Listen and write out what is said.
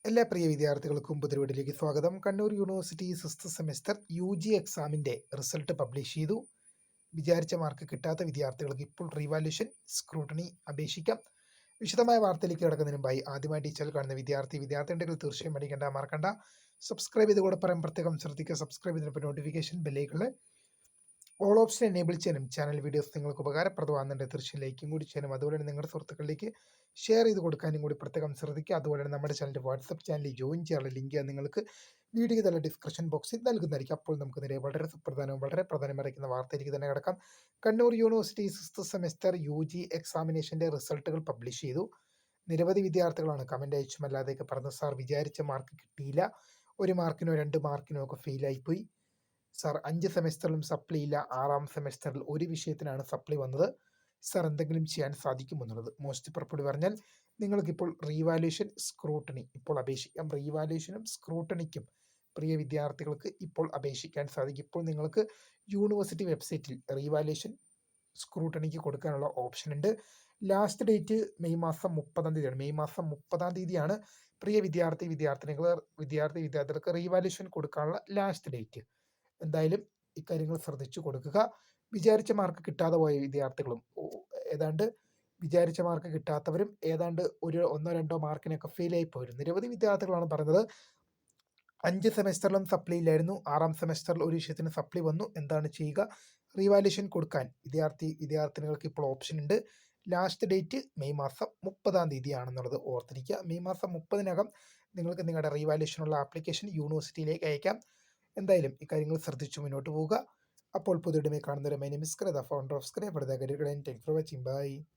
എല്ലാ പ്രിയ വിദ്യാർത്ഥികൾക്കും പുതിയ സ്വാഗതം. Kannur university sixth semester UG എക്സാമിൻ്റെ റിസൾട്ട് പബ്ലിഷ് ചെയ്തു. വിചാരിച്ച മാർക്ക് കിട്ടാത്ത വിദ്യാർത്ഥികൾക്ക് ഇപ്പോൾ റീവാല്യൂഷൻ സ്ക്രൂട്ടണി അപേക്ഷിക്കാം. വിശദമായ വാർത്തയിലേക്ക് കിടക്കുന്നതിന് മുമ്പായി ആദ്യമായി ഈ ചാനൽ കാണുന്ന വിദ്യാർത്ഥികൾ തീർച്ചയായും പഠിക്കേണ്ട മറക്കണ്ട. സബ്സ്ക്രൈബ് ചെയ്ത് കൂടെ പറയാൻ പ്രത്യേകം ശ്രദ്ധിക്കുക. സബ്സ്ക്രൈബ് ചെയ്തപ്പോൾ നോട്ടിഫിക്കേഷൻ ബെല്ലൈക്കളെ ഓൾ ഓപ്ഷൻ എനേബിൾ ചെയ്യാനും ചാനൽ വീഡിയോസ് നിങ്ങൾക്ക് ഉപകാരപ്രദമാകുന്നുണ്ട്. തീർച്ചയായും ലൈക്കും കൂടി ചെയ്യാനും അതുപോലെ തന്നെ നിങ്ങളുടെ സുഹൃത്തുക്കളിലേക്ക് ഷെയർ ചെയ്ത് കൊടുക്കാനും കൂടി പ്രത്യേകം ശ്രദ്ധിക്കുക. അതുപോലെ തന്നെ നമ്മുടെ ചാനലിൻ്റെ വാട്സപ്പ് ചാനലിൽ ജോയിൻ ചെയ്യാനുള്ള ലിങ്ക് നിങ്ങൾക്ക് വീഡിയോ തന്നെ ഡിസ്ക്രിപ്ഷൻ ബോക്സിൽ നൽകുന്നതായിരിക്കും. അപ്പോൾ നമുക്ക് നേരെ വളരെ സുപ്രധാനവും വളരെ പ്രധാനമറിയിക്കുന്ന വാർത്തയിലേക്ക് തന്നെ കിടക്കാം. Kannur university sixth semester UG എക്സാമിനേഷൻ്റെ റിസൾട്ടുകൾ പബ്ലിഷ് ചെയ്തു. നിരവധി വിദ്യാർത്ഥികളാണ് കമൻ്റ് അയച്ചുമല്ലാതെയൊക്കെ പറഞ്ഞത്, സാർ വിചാരിച്ച മാർക്ക് കിട്ടിയില്ല, 1 മാർക്കിനോ 2 മാർക്കിനോ ഒക്കെ ഫെയിലായിപ്പോയി, സാർ 5 സെമസ്റ്ററിലും സപ്ലി ഇല്ല, 6ാം സെമസ്റ്ററിൽ ഒരു വിഷയത്തിനാണ് സപ്ലി വന്നത്, സാർ എന്തെങ്കിലും ചെയ്യാൻ സാധിക്കുമെന്നുള്ളത്. മോസ്റ്റ് പ്രിഫർഡ് പറഞ്ഞാൽ നിങ്ങൾക്കിപ്പോൾ റീവാല്യൂഷൻ സ്ക്രൂട്ടണി ഇപ്പോൾ അപേക്ഷിക്കാം. റീവാല്യൂഷനും സ്ക്രൂട്ടണിക്കും പ്രിയ വിദ്യാർത്ഥികൾക്ക് ഇപ്പോൾ അപേക്ഷിക്കാൻ സാധിക്കും. ഇപ്പോൾ നിങ്ങൾക്ക് യൂണിവേഴ്സിറ്റി വെബ്സൈറ്റിൽ റീവാല്യൂഷൻ സ്ക്രൂട്ടണിക്ക് കൊടുക്കാനുള്ള ഓപ്ഷൻ ഉണ്ട്. ലാസ്റ്റ് ഡേറ്റ് മെയ് മാസം 30-ാം തീയതിയാണ്. മെയ് മാസം 30-ാം തീയതിയാണ് പ്രിയ വിദ്യാർത്ഥികൾക്ക് റീവാല്യൂഷൻ കൊടുക്കാനുള്ള ലാസ്റ്റ് ഡേറ്റ്. എന്തായാലും ഇക്കാര്യങ്ങൾ ശ്രദ്ധിച്ചു കൊടുക്കുക. വിചാരിച്ച മാർക്ക് കിട്ടാതെ പോയ വിദ്യാർത്ഥികളും ഏതാണ്ട് വിചാരിച്ച മാർക്ക് കിട്ടാത്തവരും ഏതാണ്ട് 1-2 മാർക്കിനൊക്കെ ഫെയിലായി പോയിരുന്നു. നിരവധി വിദ്യാർത്ഥികളാണ് പറഞ്ഞത് 5 സെമസ്റ്ററിലും സപ്ലി ഇല്ലായിരുന്നു, 6ാം സെമസ്റ്ററിൽ ഒരു വിഷയത്തിന് സപ്ലി വന്നു, എന്താണ് ചെയ്യുക? റീവാല്യൂഷൻ കൊടുക്കാൻ വിദ്യാർത്ഥിനികൾക്ക് ഇപ്പോൾ ഓപ്ഷൻ ഉണ്ട്. ലാസ്റ്റ് ഡേറ്റ് മെയ് മാസം 30-ാം തീയതിയാണെന്നുള്ളത് ഓർത്തിരിക്കുക. മെയ് മാസം 30-നകം നിങ്ങൾക്ക് നിങ്ങളുടെ റീവാല്യൂഷനുള്ള ആപ്ലിക്കേഷൻ യൂണിവേഴ്സിറ്റിയിലേക്ക് അയക്കാം. എന്തായാലും ഇക്കാര്യങ്ങൾ ശ്രദ്ധിച്ചു മുന്നോട്ട് പോവുക. അപ്പോൾ പുതിയ കാണുന്നവരെ my name is founder of Scribe. Thank for watching. By.